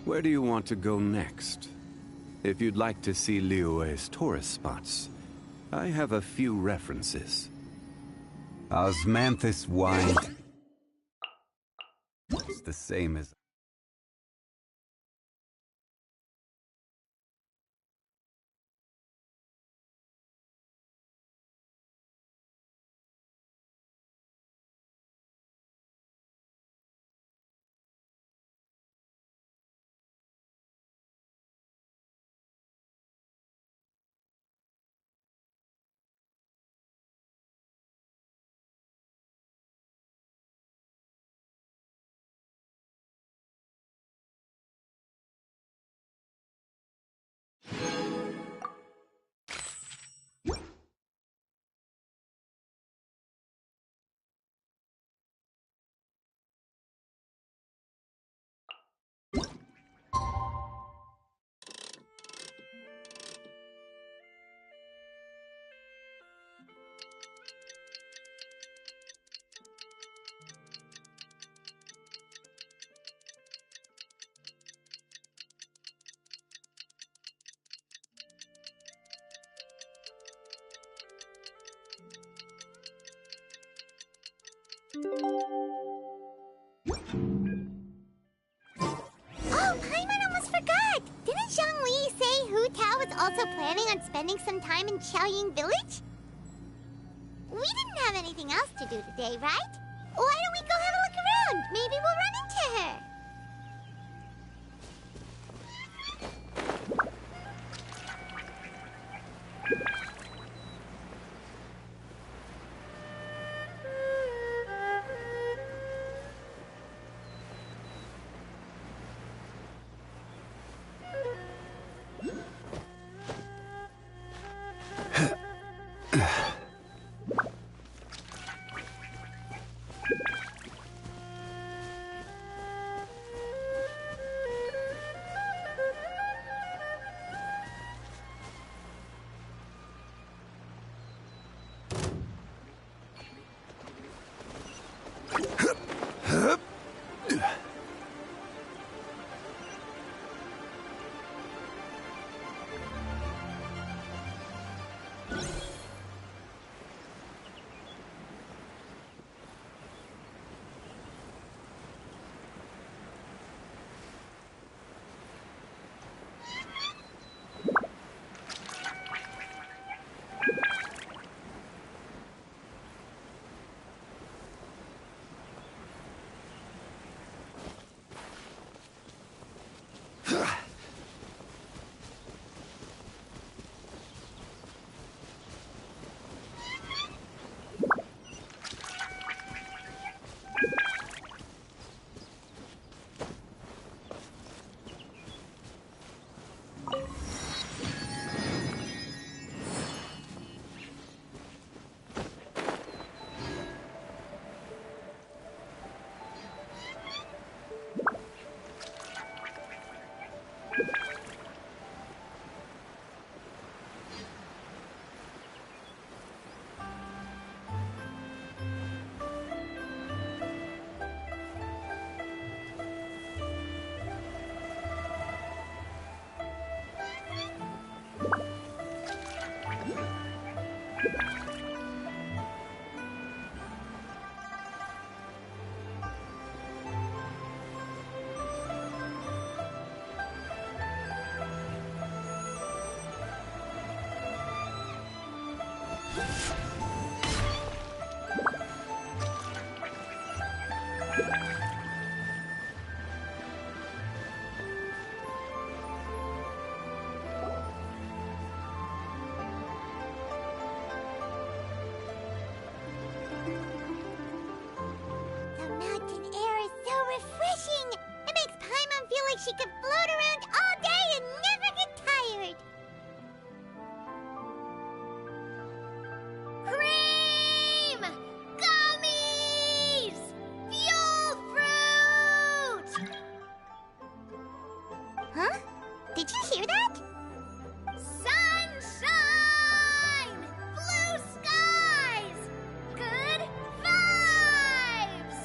Where do you want to go next? If you'd like to see Liyue's tourist spots, I have a few references. Osmanthus wine. It's the same as... Oh, Paimon almost forgot! Didn't Zhongli say Hu Tao was also planning on spending some time in Qiaoying Village? We didn't have anything else to do today, right? Why don't we go have a look around? Maybe we'll run into her. She could float around all day and never get tired. Cream! Gummies! Fuel fruit! Huh? Did you hear that? Sunshine! Blue skies! Good vibes!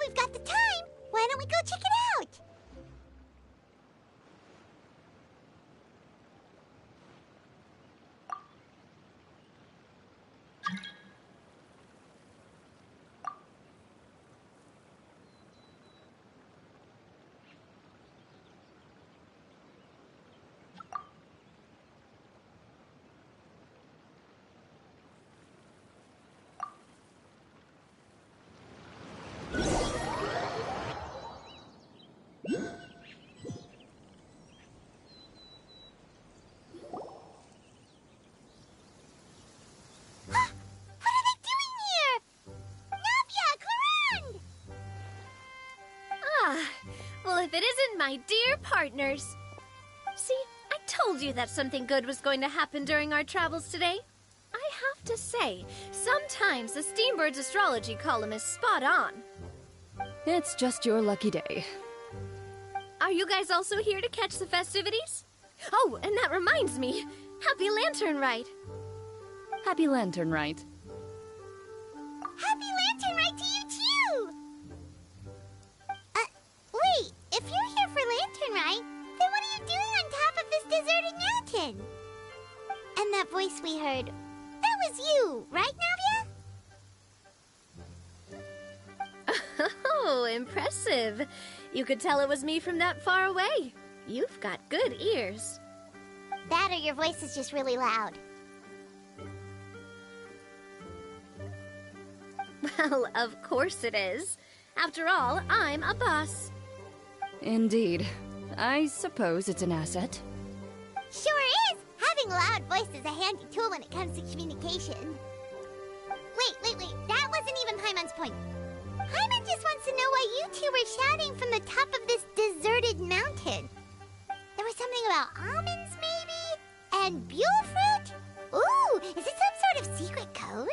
we've got the time, why don't we go check it out? Well, if it isn't my dear partners. See, I told you that something good was going to happen during our travels today. I have to say, sometimes the Steambird's astrology column is spot on. It's just your lucky day. Are you guys also here to catch the festivities? Oh, and that reminds me. Happy Lantern Rite. Happy Lantern Rite. Happy Lantern Rite to you, too! Wait, if you're here for Lantern Rite, then what are you doing on top of this deserted mountain? And that voice we heard, that was you, right, Navia? Oh, impressive. You could tell it was me from that far away. You've got good ears. That or your voice is just really loud. Well, of course it is. After all, I'm a boss. Indeed. I suppose it's an asset. Sure is! Having a loud voice is a handy tool when it comes to communication. Wait. That wasn't even Paimon's point. Paimon just wants to know why you two were shouting from the top of this deserted mountain. There was something about almonds, maybe? And buell fruit? Ooh, is it some sort of secret code?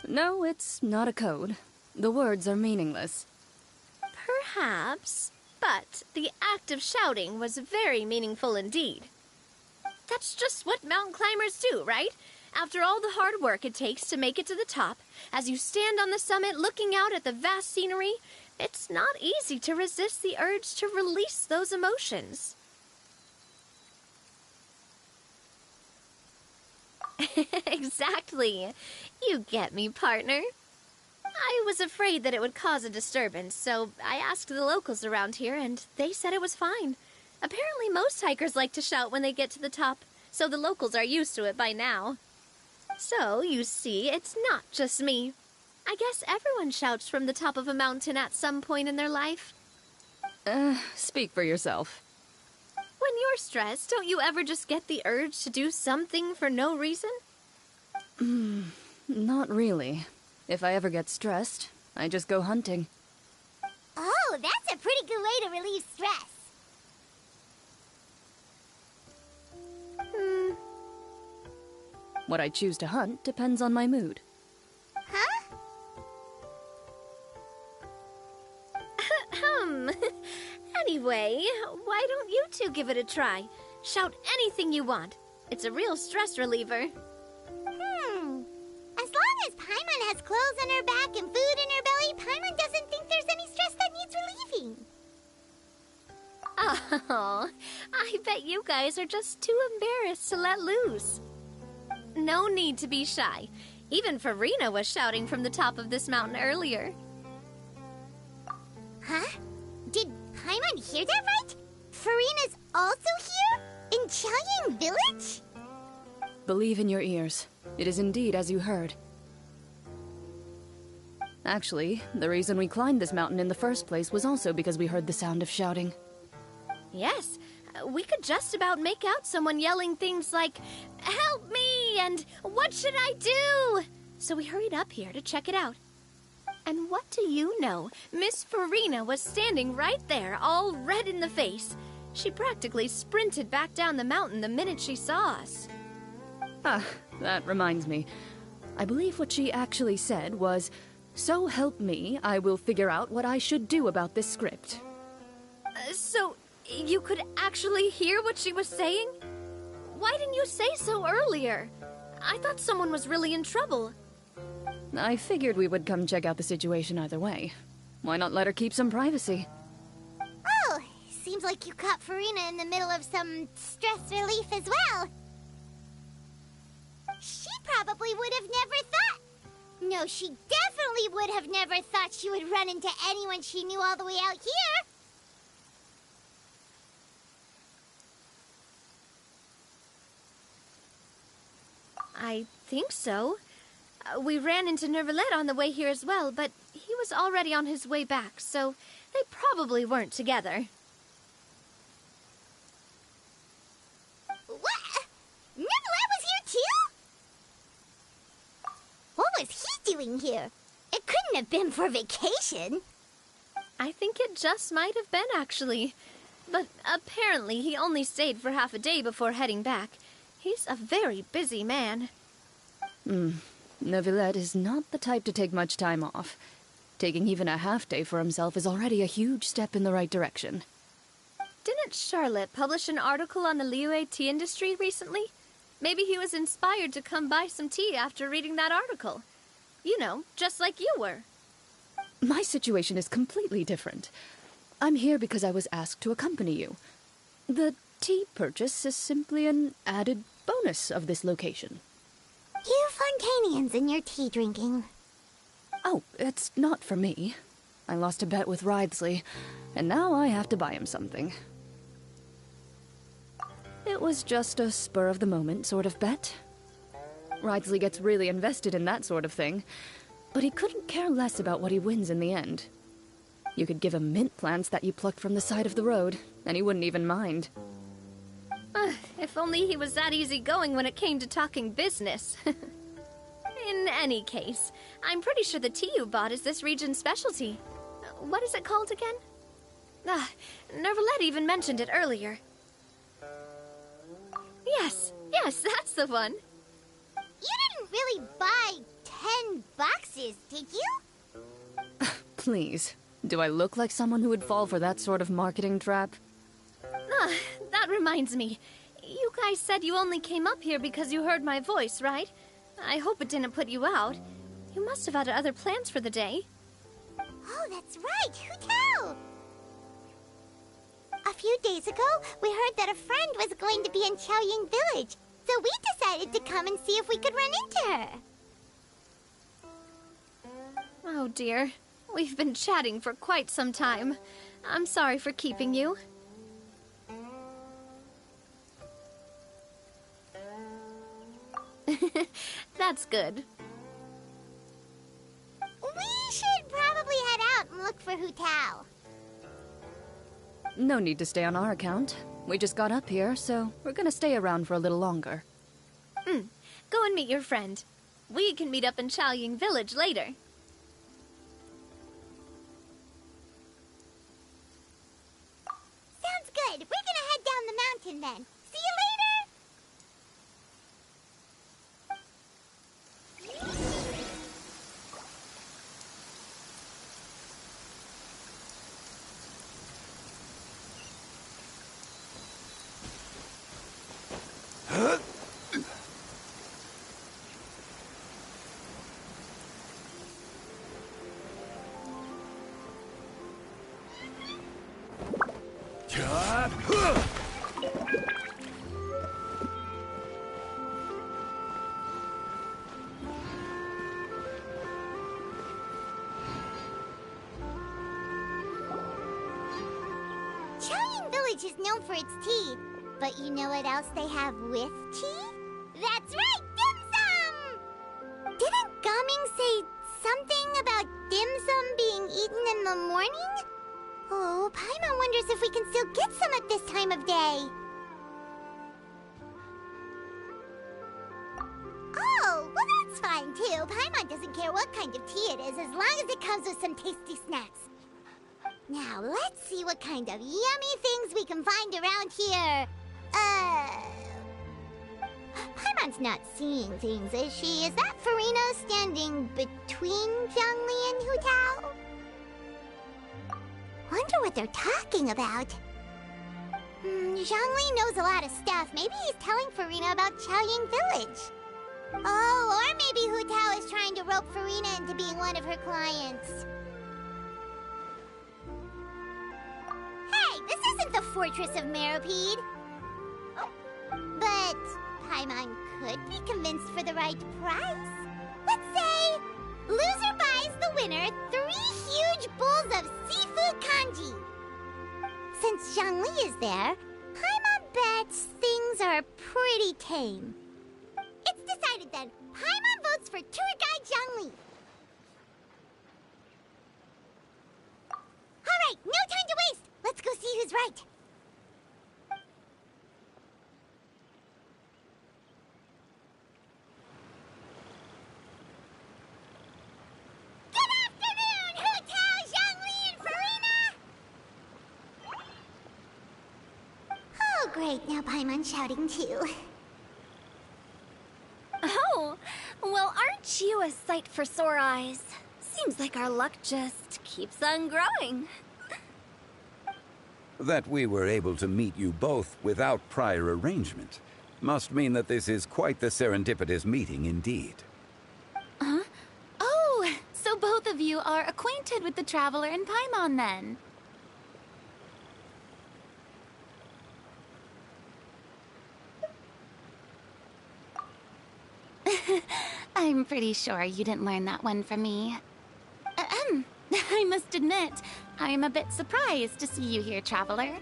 No, it's not a code. The words are meaningless. Perhaps, but the act of shouting was very meaningful indeed. That's just what mountain climbers do, right? After all the hard work it takes to make it to the top, as you stand on the summit looking out at the vast scenery, it's not easy to resist the urge to release those emotions. Exactly. You get me, partner. I was afraid that it would cause a disturbance, so I asked the locals around here, and they said it was fine. Apparently most hikers like to shout when they get to the top, so the locals are used to it by now. So, you see, it's not just me. I guess everyone shouts from the top of a mountain at some point in their life. Speak for yourself. When you're stressed, don't you ever just get the urge to do something for no reason? Not really. If I ever get stressed, I just go hunting. Oh, that's a pretty good way to relieve stress. What I choose to hunt depends on my mood. Huh? Anyway, why don't you two give it a try? Shout anything you want. It's a real stress reliever. As long as Paimon has clothes on her back and food in her belly, Paimon doesn't think there's any stress that needs relieving. Oh, I bet you guys are just too embarrassed to let loose. No need to be shy. Even Farina was shouting from the top of this mountain earlier. Huh? Did Paimon hear that right? Farina's also here? In Qiaoying Village? Believe in your ears. It is indeed as you heard. Actually, the reason we climbed this mountain in the first place was also because we heard the sound of shouting. Yes, we could just about make out someone yelling things like, "Help me!" and "What should I do?" So we hurried up here to check it out. And what do you know? Miss Farina was standing right there, all red in the face. She practically sprinted back down the mountain the minute she saw us. Ah, that reminds me. I believe what she actually said was, "So help me, I will figure out what I should do about this script." So, you could actually hear what she was saying? Why didn't you say so earlier? I thought someone was really in trouble. I figured we would come check out the situation either way. Why not let her keep some privacy? Oh, seems like you caught Farina in the middle of some stress relief as well. She probably would have never thought... No, she definitely would have never thought she would run into anyone she knew all the way out here. I think so. We ran into Nervalette on the way here as well, but he was already on his way back, so they probably weren't together. What? Nervalette was here too? What was he doing here? It couldn't have been for vacation. I think it just might have been, actually. But apparently he only stayed for half a day before heading back. He's a very busy man. Nervalette is not the type to take much time off. Taking even a half day for himself is already a huge step in the right direction. Didn't Charlotte publish an article on the Liyue tea industry recently? Maybe he was inspired to come buy some tea after reading that article. You know, just like you were. My situation is completely different. I'm here because I was asked to accompany you. The tea purchase is simply an added bonus of this location. You Fontanians and your tea drinking. Oh, it's not for me. I lost a bet with Ridesley, and now I have to buy him something. It was just a spur-of-the-moment sort of bet. Ridesley gets really invested in that sort of thing, but he couldn't care less about what he wins in the end. You could give him mint plants that you plucked from the side of the road, and he wouldn't even mind. If only he was that easygoing when it came to talking business. In any case, I'm pretty sure the tea you bought is this region's specialty. What is it called again? Nervalette even mentioned it earlier. Yes, that's the one. You didn't really buy 10 boxes, did you? Please, do I look like someone who would fall for that sort of marketing trap? That reminds me. You guys said you only came up here because you heard my voice, right? I hope it didn't put you out. You must have had other plans for the day. Oh, that's right. Who tell? A few days ago, we heard that a friend was going to be in Qiaoying Village, so we decided to come and see if we could run into her. Oh dear. We've been chatting for quite some time. I'm sorry for keeping you. That's good. We should probably head out and look for Hu Tao. No need to stay on our account. We just got up here, so we're gonna stay around for a little longer. Go and meet your friend. We can meet up in Qiaoying Village later. Sounds good. We're gonna head down the mountain then. See you later! Qiaoying Village is known for its tea, but you know what else they have with tea? That's right, dim sum! Didn't Gaming say something about dim sum being eaten in the morning? Oh, Paimon wonders if we can still get some at this time of day. Oh, well that's fine too. Paimon doesn't care what kind of tea it is as long as it comes with some tasty snacks. Now, let's see what kind of yummy things we can find around here. Paimon's not seeing things, is she? Is that Farina standing between Zhongli and Hu Tao? Wonder what they're talking about. Zhongli knows a lot of stuff. Maybe he's telling Farina about Qiaoying Village. Oh, or maybe Hu Tao is trying to rope Farina into being one of her clients. Fortress of Meropide. But Paimon could be convinced for the right price. Let's say loser buys the winner 3 huge bowls of seafood kanji. Since Zhongli is there, Paimon bets things are pretty tame. It's decided then. Paimon votes for tour guide Zhongli. All right, no time to waste. Let's go see who's right. Good afternoon, Hu-Tao, Zhongli, and Farina! Oh, great. Now Paimon's shouting too. Oh, well, aren't you a sight for sore eyes? Seems like our luck just keeps on growing. That we were able to meet you both without prior arrangement must mean that this is quite the serendipitous meeting indeed. Huh? Oh, so both of you are acquainted with the Traveler and Paimon then? I'm pretty sure you didn't learn that one from me. I must admit, I'm a bit surprised to see you here, Traveler.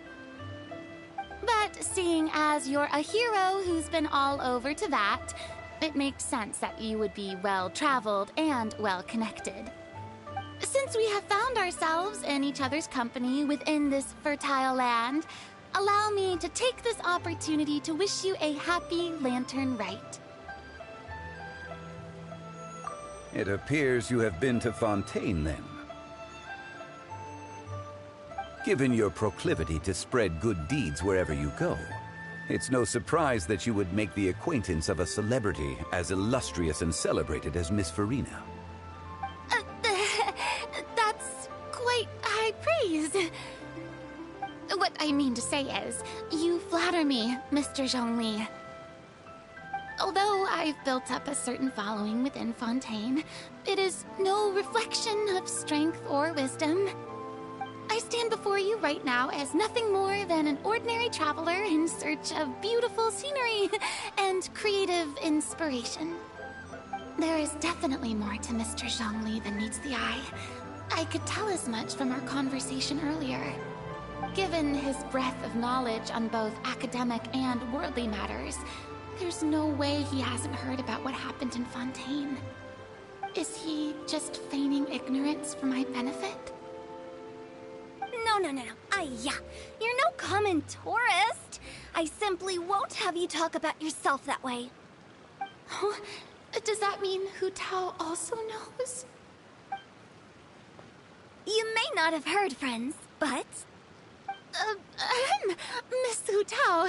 But seeing as you're a hero who's been all over to that, it makes sense that you would be well-traveled and well-connected. Since we have found ourselves in each other's company within this fertile land, allow me to take this opportunity to wish you a happy Lantern Rite. It appears you have been to Fontaine, then. Given your proclivity to spread good deeds wherever you go, it's no surprise that you would make the acquaintance of a celebrity as illustrious and celebrated as Miss Farina. That's quite high praise. What I mean to say is, you flatter me, Mr. Zhongli. Although I've built up a certain following within Fontaine, it is no reflection of strength or wisdom. I stand before you right now as nothing more than an ordinary traveler in search of beautiful scenery and creative inspiration. There is definitely more to Mr. Zhongli than meets the eye. I could tell as much from our conversation earlier. Given his breadth of knowledge on both academic and worldly matters, there's no way he hasn't heard about what happened in Fontaine. Is he just feigning ignorance for my benefit? No. Yeah. You're no common tourist. I simply won't have you talk about yourself that way. Oh, does that mean Hu-Tao also knows? You may not have heard, friends, but... Miss Hu-Tao...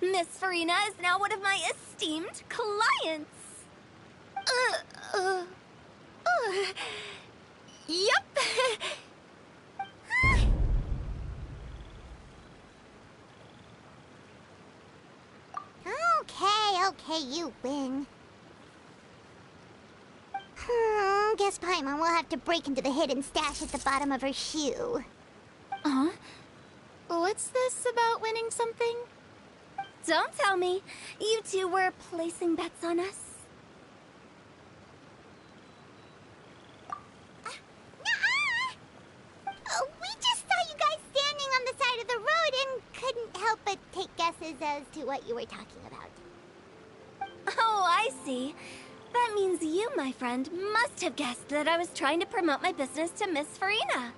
Miss Farina is now one of my esteemed clients. Yep. Okay, you win. Guess Paimon will have to break into the hidden stash at the bottom of her shoe. What's this about winning something? Don't tell me. You two were placing bets on us. We just saw you guys standing on the side of the road and couldn't help but take guesses as to what you were talking about. Oh, I see. That means you, my friend, must have guessed that I was trying to promote my business to Miss Farina.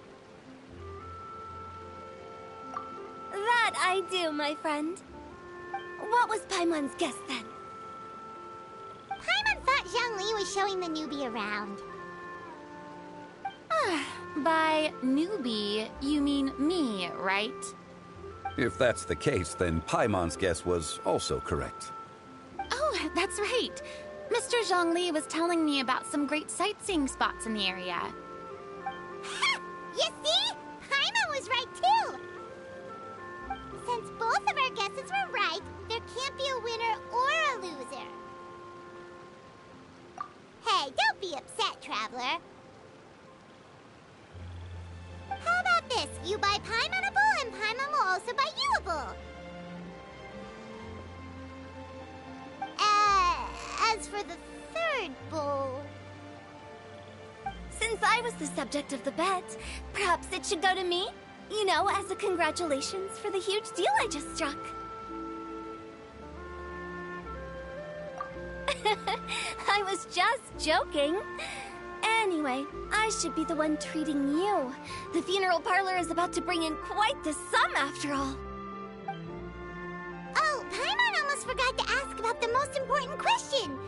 That I do, my friend. What was Paimon's guess then? Paimon thought Zhongli was showing the newbie around. By newbie, you mean me, right? If that's the case, then Paimon's guess was also correct. Oh, that's right. Mr. Zhongli was telling me about some great sightseeing spots in the area. Ha! You see? Paimon was right too! Since both of our guesses were right, there can't be a winner or a loser. Hey, don't be upset, Traveler. How about this? You buy Paimon a bowl, and Paimon will also buy you a bowl. As for the third bowl... Since I was the subject of the bet, perhaps it should go to me? You know, as a congratulations for the huge deal I just struck. I was just joking. Anyway, I should be the one treating you. The funeral parlor is about to bring in quite the sum after all. Oh, Paimon almost forgot to ask about the most important question.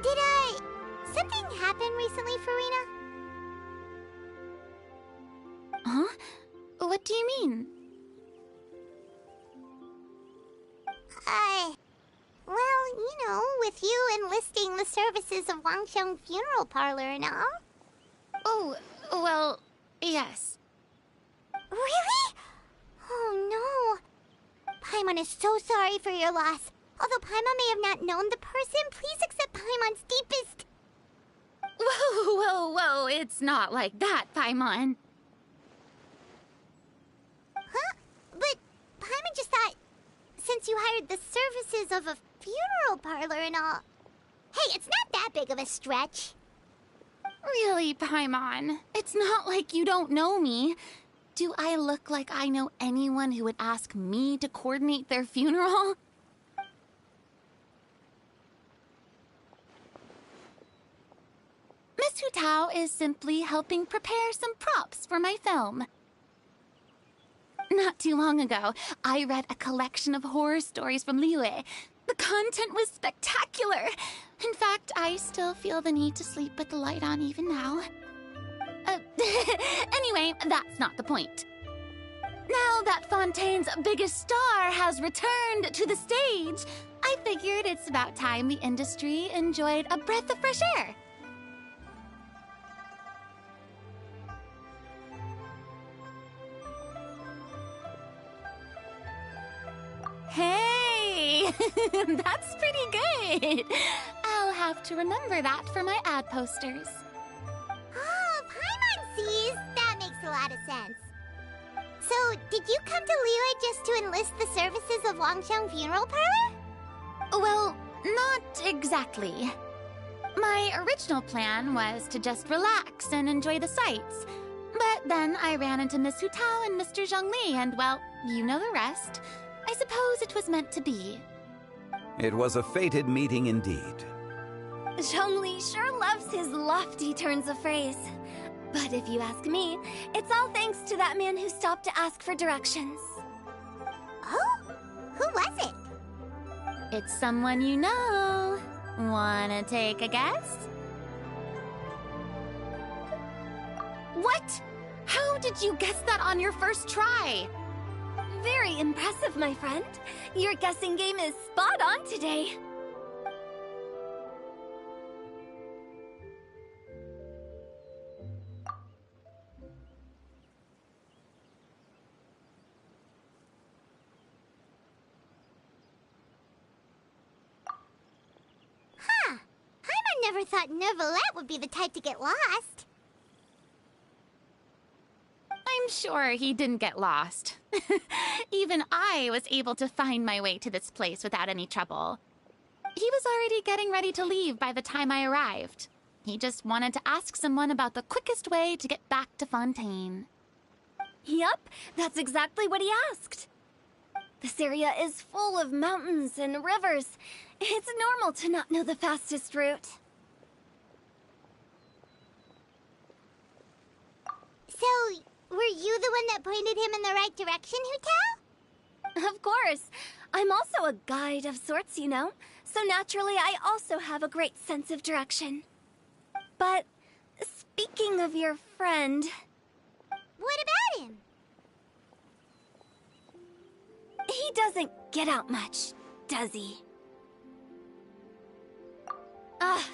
Did something happen recently, Farina? Huh? What do you mean? Well, you know, with you enlisting the services of Wangsheng Funeral Parlor and all. Oh, well, yes. Really? Oh no. Paimon is so sorry for your loss. Although Paimon may have not known the person, please accept Paimon's deepest... Whoa, it's not like that, Paimon. Huh? But Paimon just thought, since you hired the services of a funeral parlor and all... Hey, it's not that big of a stretch. Really, Paimon? It's not like you don't know me. Do I look like I know anyone who would ask me to coordinate their funeral? Miss Hu Tao is simply helping prepare some props for my film. Not too long ago, I read a collection of horror stories from Liyue. The content was spectacular. In fact, I still feel the need to sleep with the light on even now. Anyway, that's not the point. Now that Fontaine's biggest star has returned to the stage, I figured it's about time the industry enjoyed a breath of fresh air. Hey, that's pretty good. I'll have to remember that for my ad posters. Oh, Paimon sees. That makes a lot of sense. So, did you come to Liyue just to enlist the services of Wangsheng Funeral Parlor? Well, not exactly. My original plan was to just relax and enjoy the sights. But then I ran into Miss Hu Tao and Mr. Zhongli, and well, you know the rest. I suppose it was meant to be. It was a fated meeting indeed. Zhongli sure loves his lofty turns of phrase. But if you ask me, it's all thanks to that man who stopped to ask for directions. Oh? Who was it? It's someone you know. Wanna take a guess? What? How did you guess that on your first try? Very impressive, my friend. Your guessing game is spot on today. Huh. Paimon never thought Neuvillette would be the type to get lost. I'm sure he didn't get lost. Even I was able to find my way to this place without any trouble. He was already getting ready to leave by the time I arrived. He just wanted to ask someone about the quickest way to get back to Fontaine. Yup, that's exactly what he asked. This area is full of mountains and rivers. It's normal to not know the fastest route. So, were you the one that pointed him in the right direction, Hu Tao? Of course. I'm also a guide of sorts, you know. So naturally, I also have a great sense of direction. But speaking of your friend... What about him? He doesn't get out much, does he?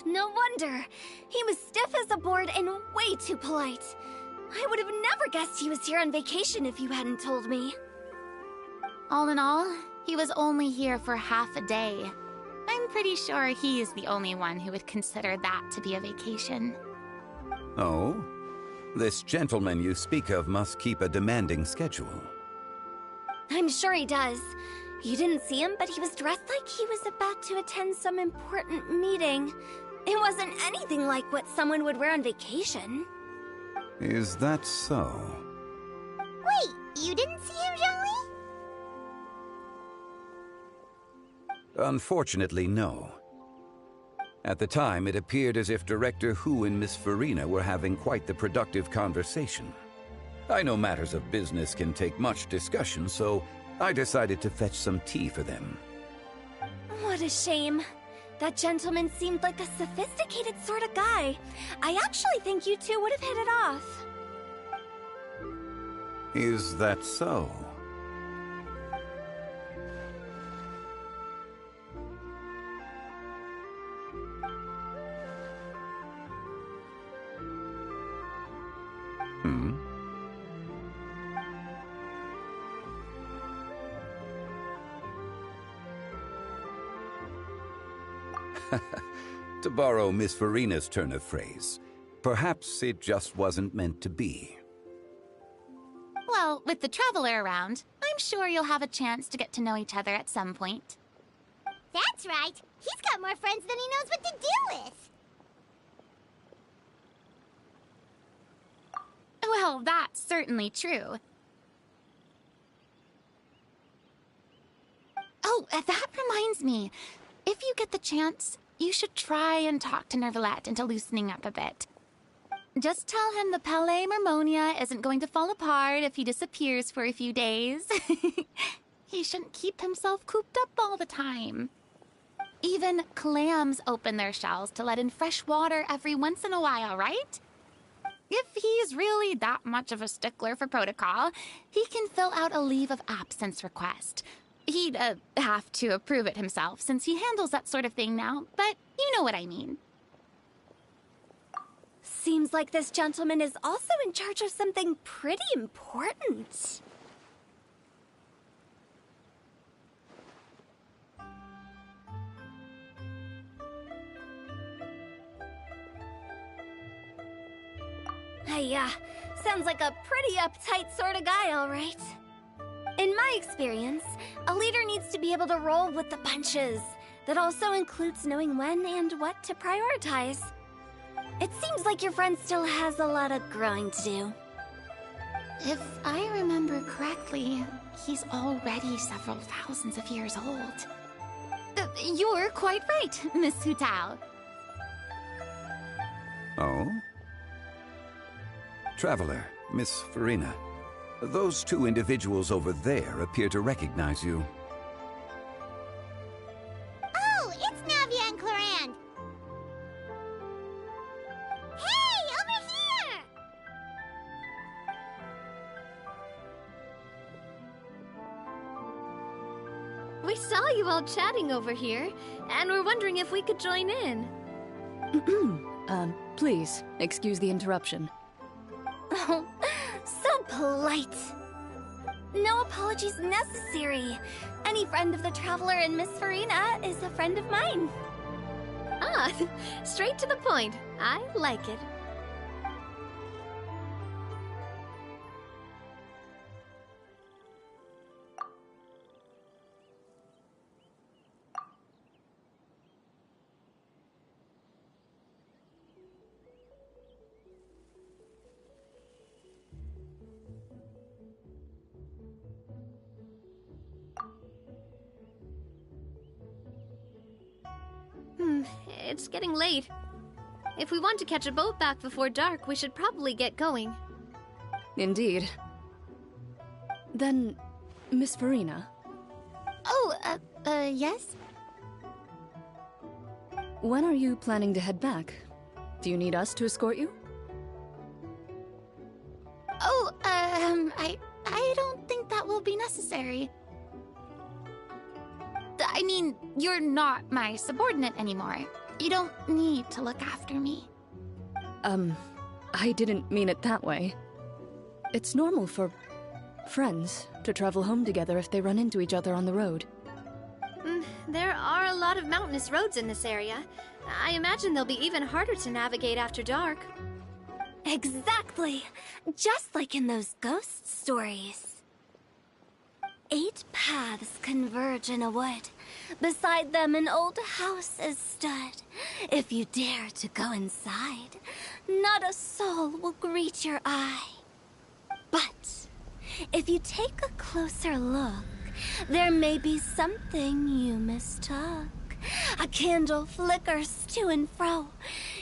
No wonder. He was stiff as a board and way too polite. I would have never guessed he was here on vacation if you hadn't told me. All in all, he was only here for half a day. I'm pretty sure he is the only one who would consider that to be a vacation. Oh? This gentleman you speak of must keep a demanding schedule. I'm sure he does. You didn't see him, but he was dressed like he was about to attend some important meeting. It wasn't anything like what someone would wear on vacation. Is that so? Wait, you didn't see him, Zhongli? Unfortunately, no. At the time, it appeared as if Director Hu and Miss Farina were having quite the productive conversation. I know matters of business can take much discussion, so I decided to fetch some tea for them. What a shame. That gentleman seemed like a sophisticated sort of guy. I actually think you two would have hit it off. Is that so? To borrow Miss Farina's turn of phrase, perhaps it just wasn't meant to be. Well, with the Traveler around, I'm sure you'll have a chance to get to know each other at some point. That's right. He's got more friends than he knows what to do with. Well, that's certainly true. Oh, that reminds me. If you get the chance, you should try and talk to Nervalette into loosening up a bit. Just tell him the Palais Mermonia isn't going to fall apart if he disappears for a few days. He shouldn't keep himself cooped up all the time. Even clams open their shells to let in fresh water every once in a while, right? If he's really that much of a stickler for protocol, he can fill out a leave of absence request. He'd have to approve it himself since he handles that sort of thing now, but you know what I mean. Seems like this gentleman is also in charge of something pretty important. Hey, sounds like a pretty uptight sort of guy, all right. In my experience, a leader needs to be able to roll with the punches. That also includes knowing when and what to prioritize. It seems like your friend still has a lot of growing to do. If I remember correctly, he's already several thousands of years old. You're quite right, Miss Hu Tao. Oh? Traveler, Miss Farina. Those two individuals over there appear to recognize you. Oh, it's Navia and Clarand. Hey, over here! We saw you all chatting over here, and we're wondering if we could join in. Please, excuse the interruption. Oh, so polite. No apologies necessary. Any friend of the Traveler and Miss Farina is a friend of mine. Ah, straight to the point. I like it. It's getting late. If we want to catch a boat back before dark, we should probably get going. Indeed. Then, Miss Farina. Oh, yes? When are you planning to head back? Do you need us to escort you? Oh, I don't think that will be necessary. I mean, you're not my subordinate anymore. You don't need to look after me. I didn't mean it that way. It's normal for friends to travel home together if they run into each other on the road. There are a lot of mountainous roads in this area. I imagine they'll be even harder to navigate after dark. Exactly! Just like in those ghost stories. 8 paths converge in a wood. Beside them an old house is stood. If you dare to go inside, not a soul will greet your eye. But if you take a closer look, there may be something you mistook. A candle flickers to and fro,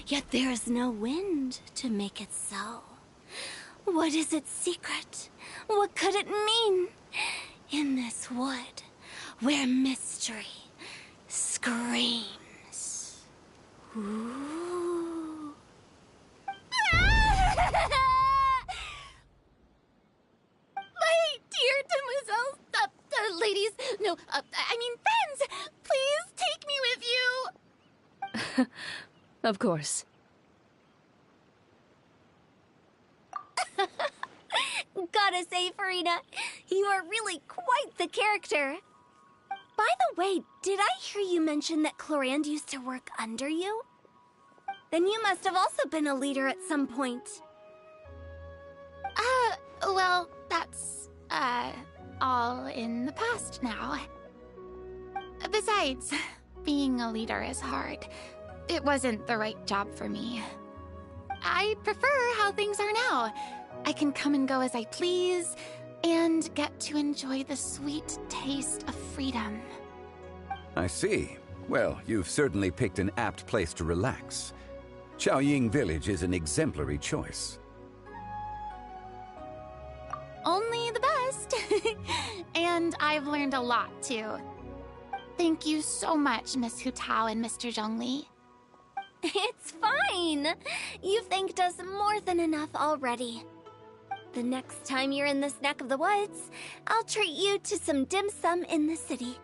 yet there is no wind to make it so. What is its secret? What could it mean? In this wood, where mystery screams. Ooh. My dear demoiselles, ladies, no, I mean friends, please take me with you. Of course. Gotta say, Farina, you are really quite the character. By the way, did I hear you mention that Clorand used to work under you? Then you must have also been a leader at some point. Well, that's, all in the past now. Besides, being a leader is hard. It wasn't the right job for me. I prefer how things are now. I can come and go as I please, and get to enjoy the sweet taste of freedom. I see. Well, you've certainly picked an apt place to relax. Qiaoying Village is an exemplary choice. Only the best. And I've learned a lot, too. Thank you so much, Miss Hu Tao and Mr. Zhongli. It's fine. You've thanked us more than enough already. The next time you're in this neck of the woods, I'll treat you to some dim sum in the city.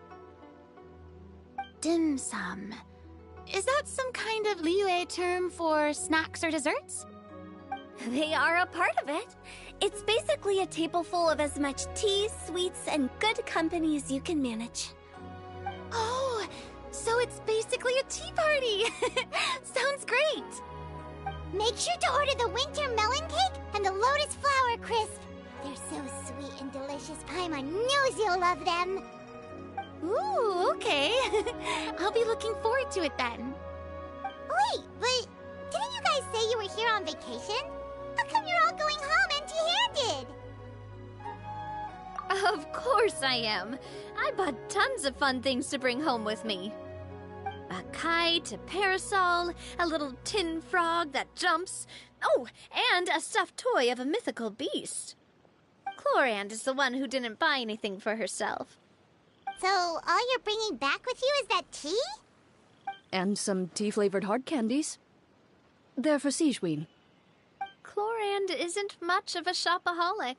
Dim sum. Is that some kind of Liyue term for snacks or desserts? They are a part of it. It's basically a table full of as much tea, sweets, and good company as you can manage. Oh, so it's basically a tea party. Sounds great. Make sure to order the winter melon cake and the lotus flower crisp. They're so sweet and delicious. Paimon knows you'll love them. Ooh, okay. I'll be looking forward to it then. Wait, but didn't you guys say you were here on vacation? How come you're all going home empty-handed? Of course I am. I bought tons of fun things to bring home with me. A kite, a parasol, a little tin frog that jumps. Oh, and a stuffed toy of a mythical beast. Clorand is the one who didn't buy anything for herself. So all you're bringing back with you is that tea? And some tea-flavored hard candies. They're for Sigewin. Clorand isn't much of a shopaholic.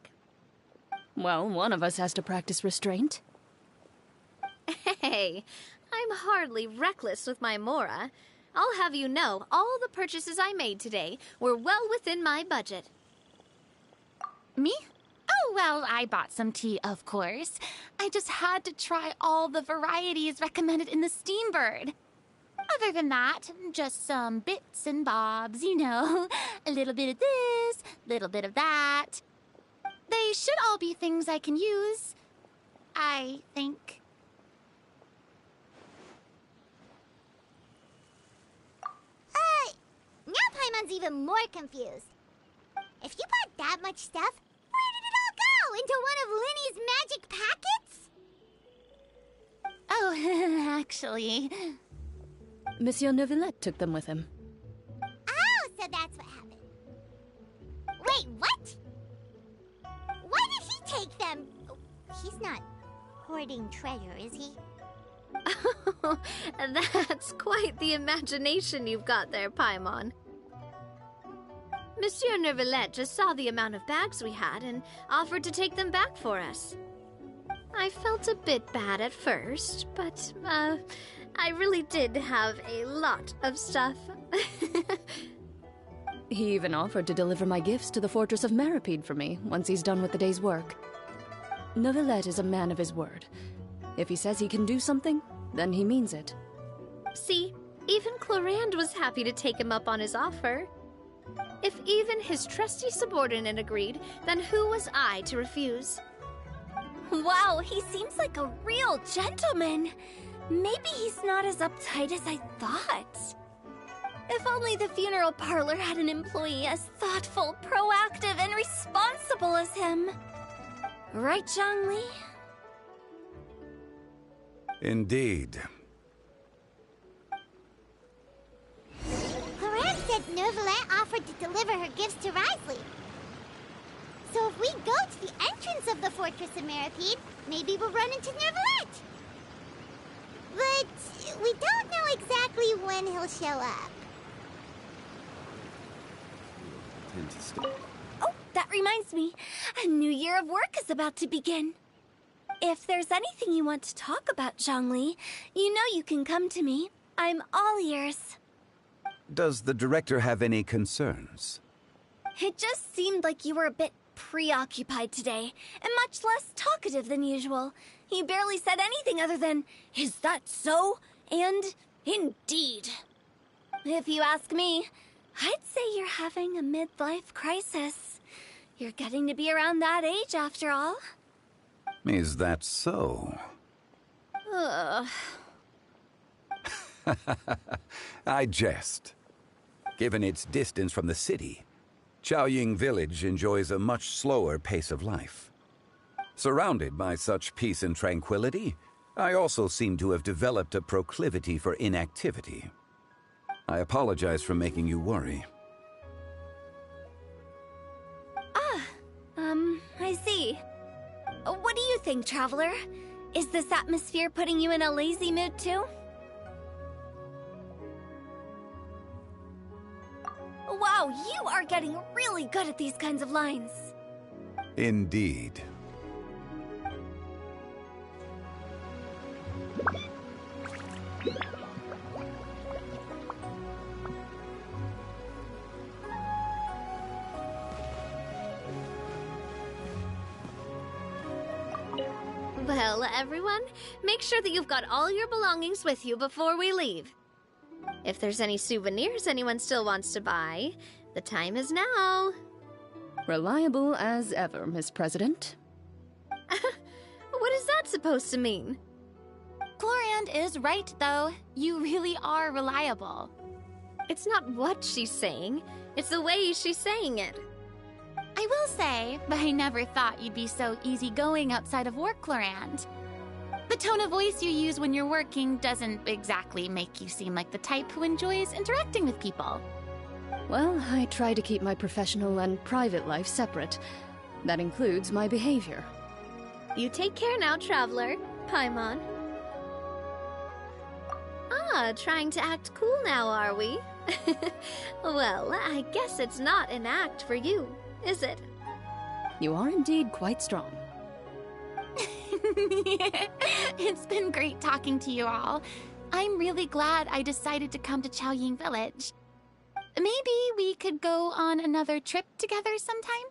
Well, one of us has to practice restraint. Hey, I'm hardly reckless with my Mora. I'll have you know, all the purchases I made today were well within my budget. Me? Oh, well, I bought some tea, of course. I just had to try all the varieties recommended in the Steambird. Other than that, just some bits and bobs, you know. A little bit of this, little bit of that. They should all be things I can use, I think. Now Paimon's even more confused. If you bought that much stuff, where did it all go? Into one of Linny's magic packets? Oh, actually... Monsieur Neuvillette took them with him. Oh, so that's what happened. Wait, what? Why did he take them? He's not hoarding treasure, is he? That's quite the imagination you've got there, Paimon. Monsieur Neuvillette just saw the amount of bags we had and offered to take them back for us. I felt a bit bad at first, but, I really did have a lot of stuff. He even offered to deliver my gifts to the Fortress of Meripede for me once he's done with the day's work. Neuvillette is a man of his word. If he says he can do something, then he means it. See, even Clorand was happy to take him up on his offer. If even his trusty subordinate agreed, then who was I to refuse? Wow, he seems like a real gentleman. Maybe he's not as uptight as I thought. If only the funeral parlor had an employee as thoughtful, proactive, and responsible as him. Right, Zhongli? Indeed. Clorette said Neuvillette offered to deliver her gifts to Risley. So if we go to the entrance of the Fortress of Meripede, maybe we'll run into Neuvillette. But we don't know exactly when he'll show up. Oh, that reminds me. A new year of work is about to begin. If there's anything you want to talk about, Zhongli, you know you can come to me. I'm all ears. Does the director have any concerns? It just seemed like you were a bit preoccupied today, and much less talkative than usual. You barely said anything other than, "Is that so?" and "Indeed." If you ask me, I'd say you're having a midlife crisis. You're getting to be around that age after all. Is that so? Ugh. I jest. Given its distance from the city, Chaoying Village enjoys a much slower pace of life. Surrounded by such peace and tranquility, I also seem to have developed a proclivity for inactivity. I apologize for making you worry. I see. What do you think, Traveler? Is this atmosphere putting you in a lazy mood too? Wow, you are getting really good at these kinds of lines. Indeed. Well, everyone, make sure that you've got all your belongings with you before we leave. If there's any souvenirs anyone still wants to buy, the time is now. Reliable as ever, Miss President. What is that supposed to mean? Clorand is right, though. You really are reliable. It's not what she's saying, it's the way she's saying it. I will say, but I never thought you'd be so easygoing outside of work, Clorand. The tone of voice you use when you're working doesn't exactly make you seem like the type who enjoys interacting with people. Well, I try to keep my professional and private life separate. That includes my behavior. You take care now, Traveler. Paimon. Ah, trying to act cool now, are we? Well, I guess it's not an act for you, is it? You are indeed quite strong. It's been great talking to you all. I'm really glad I decided to come to Chaoying Village. Maybe we could go on another trip together sometime?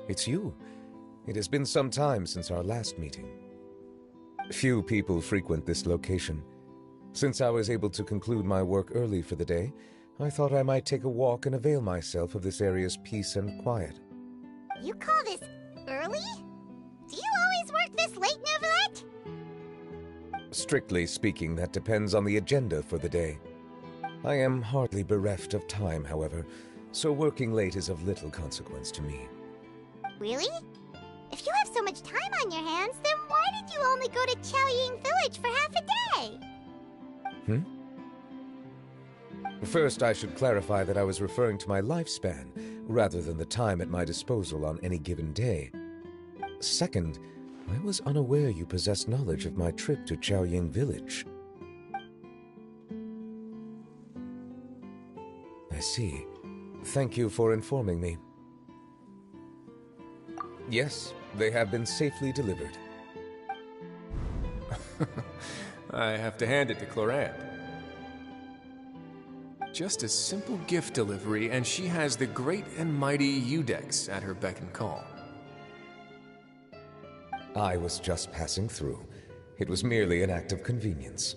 it's you. It has been some time since our last meeting. Few people frequent this location. Since I was able to conclude my work early for the day, I thought I might take a walk and avail myself of this area's peace and quiet. You call this early? Do you always work this late, Neuvillette? Strictly speaking, that depends on the agenda for the day. I am hardly bereft of time, however, so working late is of little consequence to me. Really? If you have so much time on your hands, then why did you only go to Chaoying Village for half a day? First, I should clarify that I was referring to my lifespan, rather than the time at my disposal on any given day. Second, I was unaware you possessed knowledge of my trip to Chaoying Village. I see. Thank you for informing me. Yes, they have been safely delivered. I have to hand it to Clorinde. Just a simple gift delivery, and she has the great and mighty Udex at her beck and call. I was just passing through. It was merely an act of convenience.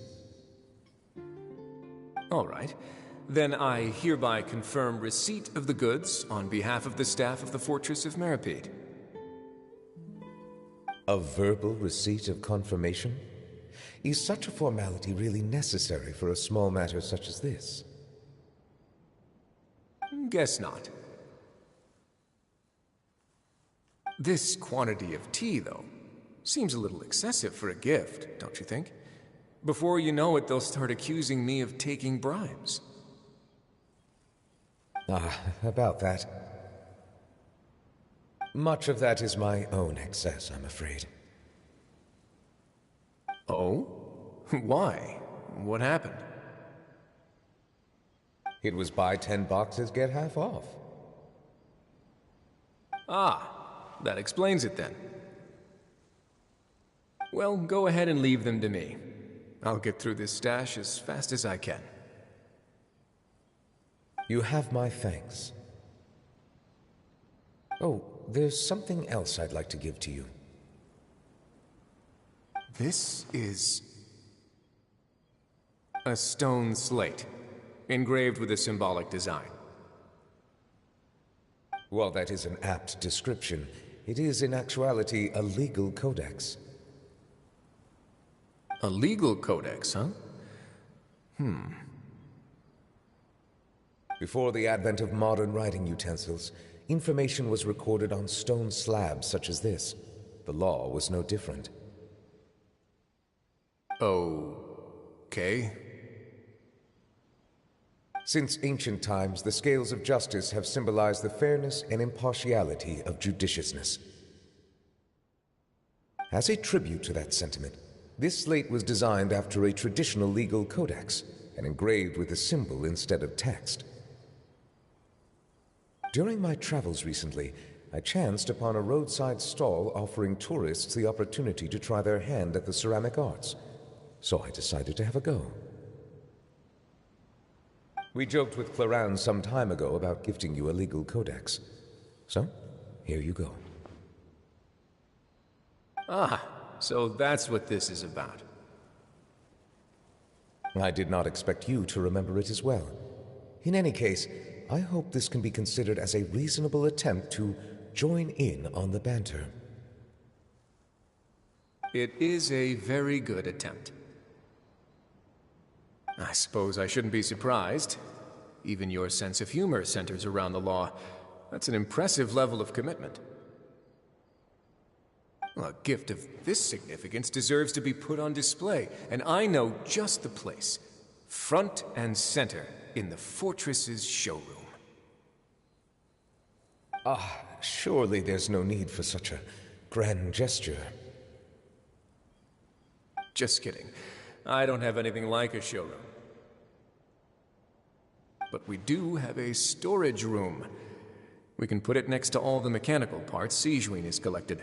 All right. Then I hereby confirm receipt of the goods on behalf of the staff of the Fortress of Meripede. A verbal receipt of confirmation? Is such a formality really necessary for a small matter such as this? Guess not. This quantity of tea, though, seems a little excessive for a gift, don't you think? Before you know it, they'll start accusing me of taking bribes. About that. Much of that is my own excess, I'm afraid. Oh? Why? What happened? It was buy 10 boxes, get half off. Ah, that explains it then. Well, go ahead and leave them to me. I'll get through this stash as fast as I can. You have my thanks. Oh, there's something else I'd like to give to you. This is a stone slate, engraved with a symbolic design. While that is an apt description, it is in actuality a legal codex. A legal codex, huh? Before the advent of modern writing utensils, information was recorded on stone slabs such as this. The law was no different. Okay. Since ancient times, the scales of justice have symbolized the fairness and impartiality of judiciousness. As a tribute to that sentiment, this slate was designed after a traditional legal codex and engraved with a symbol instead of text. During my travels recently, I chanced upon a roadside stall offering tourists the opportunity to try their hand at the ceramic arts, so I decided to have a go. We joked with Clorinde some time ago about gifting you a legal codex. So, here you go. Ah, so that's what this is about. I did not expect you to remember it as well. In any case, I hope this can be considered as a reasonable attempt to join in on the banter. It is a very good attempt. I suppose I shouldn't be surprised. Even your sense of humor centers around the law. That's an impressive level of commitment. A gift of this significance deserves to be put on display, and I know just the place. Front and center in the Fortress's showroom. Surely there's no need for such a grand gesture. Just kidding. I don't have anything like a showroom. But we do have a storage room. We can put it next to all the mechanical parts Sijuin has collected.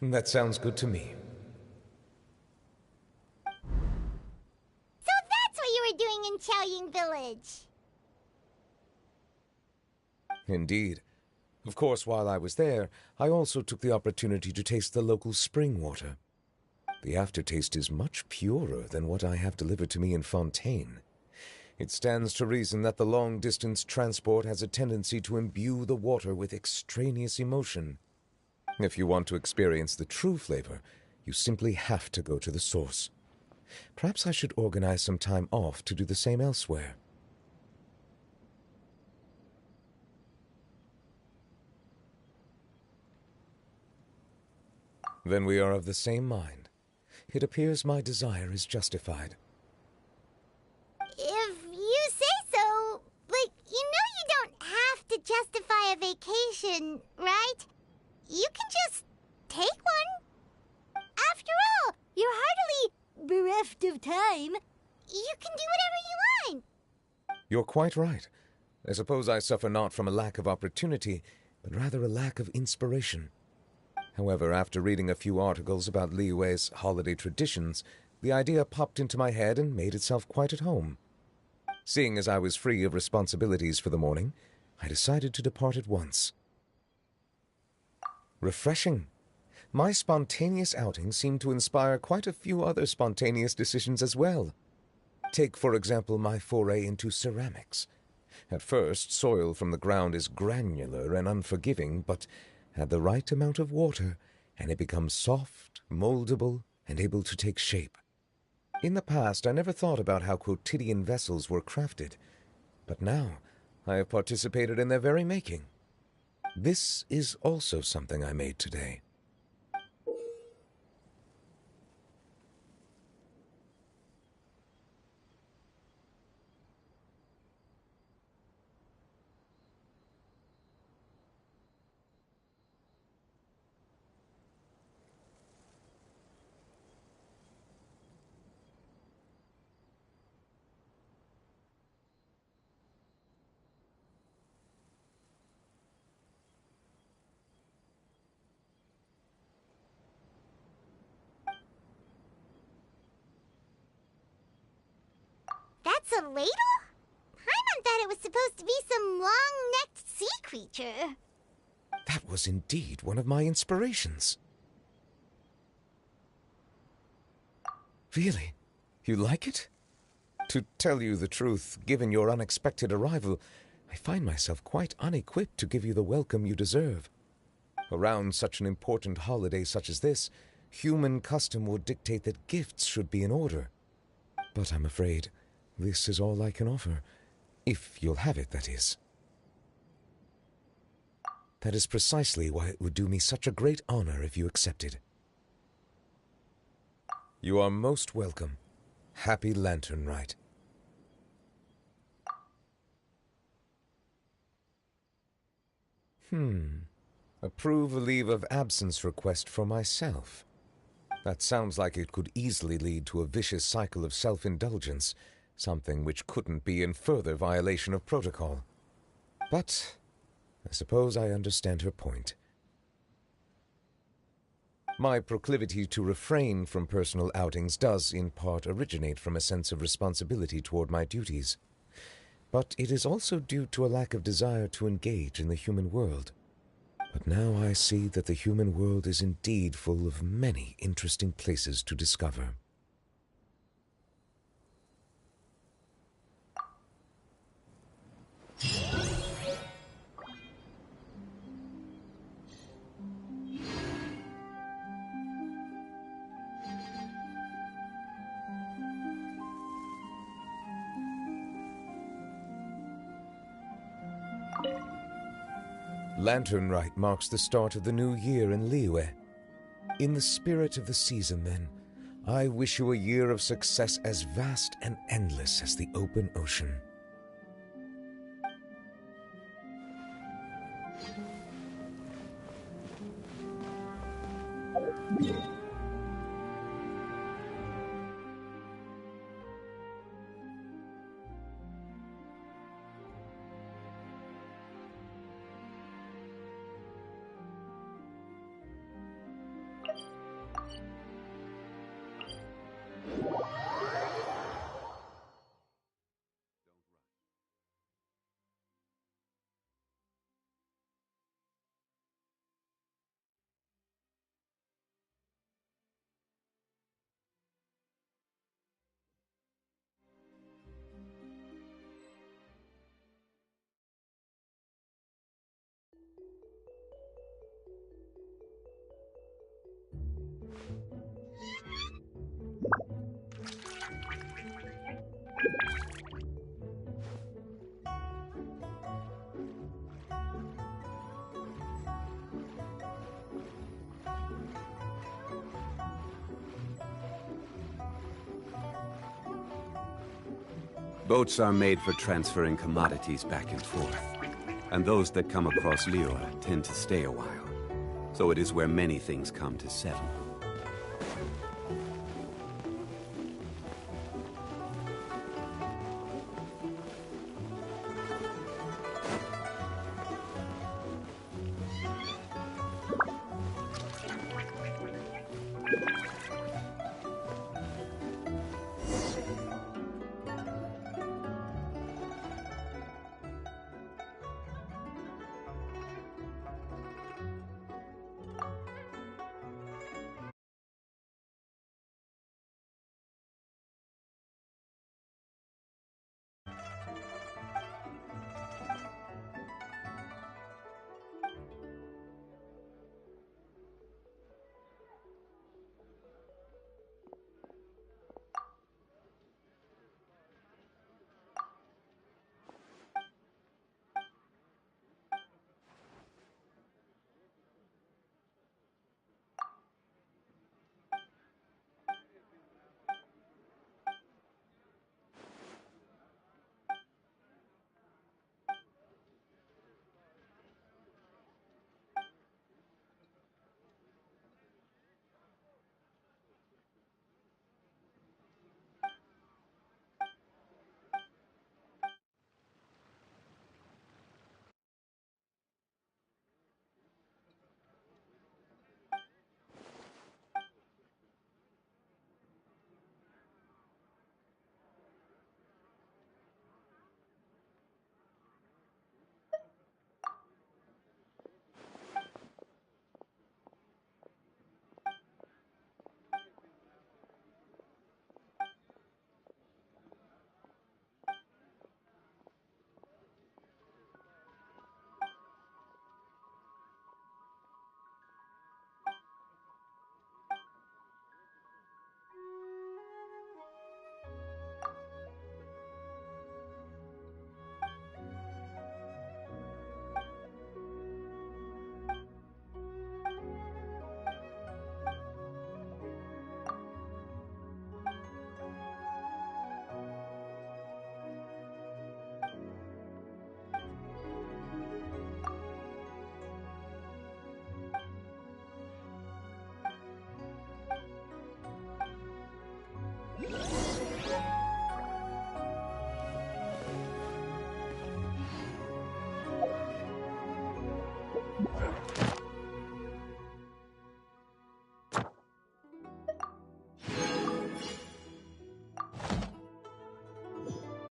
That sounds good to me. So that's what you were doing in Chaoying Village. Indeed. Of course, while I was there, I also took the opportunity to taste the local spring water. The aftertaste is much purer than what I have delivered to me in Fontaine. It stands to reason that the long-distance transport has a tendency to imbue the water with extraneous emotion. If you want to experience the true flavor, you simply have to go to the source. Perhaps I should organize some time off to do the same elsewhere. Then we are of the same mind. It appears my desire is justified. If you say so, but you know you don't have to justify a vacation, right? You can just take one. After all, you're hardly bereft of time. You can do whatever you want. You're quite right. I suppose I suffer not from a lack of opportunity, but rather a lack of inspiration. However, after reading a few articles about Liyue's holiday traditions, the idea popped into my head and made itself quite at home. Seeing as I was free of responsibilities for the morning, I decided to depart at once. Refreshing. My spontaneous outing seemed to inspire quite a few other spontaneous decisions as well. Take, for example, my foray into ceramics. At first, soil from the ground is granular and unforgiving, but add the right amount of water, and it becomes soft, moldable, and able to take shape. In the past, I never thought about how quotidian vessels were crafted, but now I have participated in their very making. This is also something I made today. That's a ladle? Paimon thought it was supposed to be some long-necked sea creature. That was indeed one of my inspirations. Really? You like it? To tell you the truth, given your unexpected arrival, I find myself quite unequipped to give you the welcome you deserve. Around such an important holiday such as this, human custom would dictate that gifts should be in order. But I'm afraid this is all I can offer. If you'll have it, that is. That is precisely why it would do me such a great honor if you accepted. You are most welcome. Happy Lantern Rite. Approve a leave of absence request for myself. That sounds like it could easily lead to a vicious cycle of self-indulgence, something which couldn't be in further violation of protocol. But I suppose I understand her point. My proclivity to refrain from personal outings does, in part, originate from a sense of responsibility toward my duties. But it is also due to a lack of desire to engage in the human world. But now I see that the human world is indeed full of many interesting places to discover. Lantern Rite marks the start of the new year in Liyue. In the spirit of the season, then, I wish you a year of success as vast and endless as the open ocean. Boats are made for transferring commodities back and forth. And those that come across Lior tend to stay a while. So it is where many things come to settle.